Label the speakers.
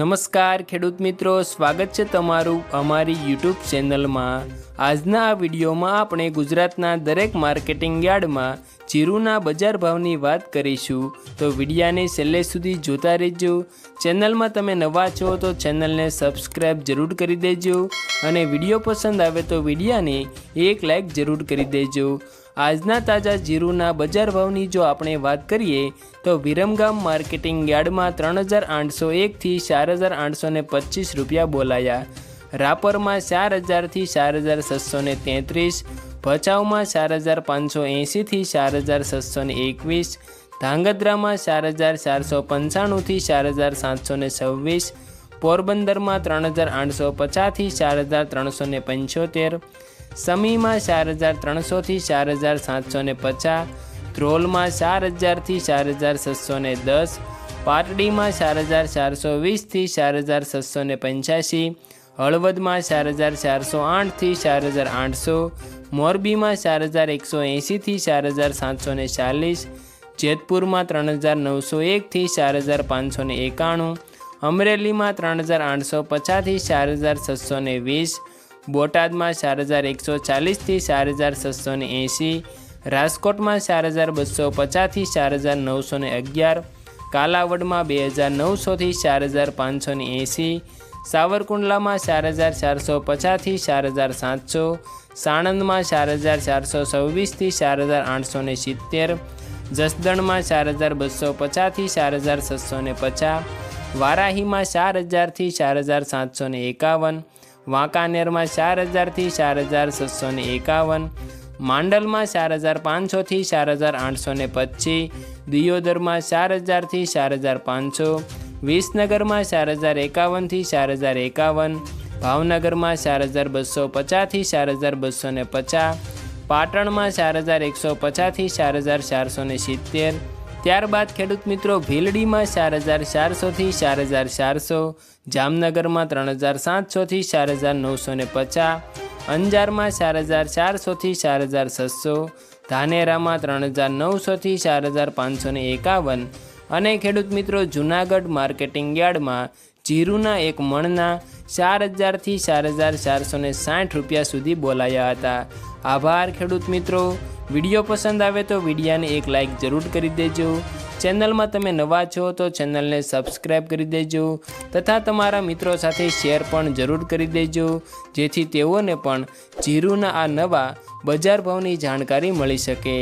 Speaker 1: નમસ્કાર ખેડૂત મિત્રો, સ્વાગત છે તમારું અમારી યુટ્યુબ ચેનલમાં। આજના આ વિડીયોમાં આપણે ગુજરાતના દરેક માર્કેટિંગ યાર્ડમાં જીરુના બજાર ભાવની વાત કરીશું, તો વિડીયાને છેલ્લે સુધી જોતા રહેજો। ચેનલમાં તમે નવા છો તો ચેનલને સબસ્ક્રાઈબ જરૂર કરી દેજો અને વિડીયો પસંદ આવે તો વિડીયાને એક લાઈક જરૂર કરી દેજો। આજના તાજા જીરુના બજાર ભાવની જો આપણે વાત કરીએ તો વિરમગામ માર્કેટિંગ યાર્ડમાં 3801 થી 4825 રૂપિયા બોલાયા, રાપરમાં 4000 થી 4633, ભચાઉમાં 4580 થી 4621, ધાંગધ્રામાં 4495 થી 4726, પોરબંદરમાં 3850 થી 4375, સમીમાં 4300 થી 4750, ધ્રોલમાં 4000 થી 4610, પાટડીમાં 4420 થી 4685, હળવદમાં 4408 થી 4800, મોરબીમાં 4180 થી 4740, જેતપુરમાં 3901 થી 4591, અમરેલીમાં 3850 થી 4620, બોટાદમાં 4140 થી 4680, રાજકોટમાં 4250 થી 4911, કાલાવડમાં 2900 થી 4580, સાવરકુંડલામાં 4450 થી 4700, સાણંદમાં 4426 થી 4870, જસદણમાં 4250 થી 4650, વારાહીમાં 4000 થી 4751, વાંકાનેરમાં 4000 થી 4651, માંડલમાં 4500 થી 4825, દિયોદરમાં 4000 થી 4500, વિસનગરમાં 4051 થી 4051, ભાવનગરમાં 4250 થી 4250, પાટણમાં 4150 થી 4470। ત્યારબાદ ખેડૂત મિત્રો ભીલડીમાં 4400 થી 4400, જામનગરમાં 3700 થી 4950, અંજારમાં 4400 થી 4600, ધાનેરામાં 3900 થી 4551 અને ખેડૂત મિત્રો જૂનાગઢ માર્કેટિંગ યાર્ડમાં જીરુના એક મણના 4000 થી 4460 રૂપિયા સુધી બોલાયા હતા। આભાર ખેડૂત મિત્રો, વિડીયો પસંદ આવે તો વિડીયાને એક લાઈક જરૂર કરી દેજો। ચેનલમાં તમે નવા છો તો ચેનલને સબસ્ક્રાઈબ કરી દેજો તથા તમારા મિત્રો સાથે શેર પણ જરૂર કરી દેજો, જેથી તેઓને પણ જીરુના આ નવા બજાર ભાવની જાણકારી મળી શકે।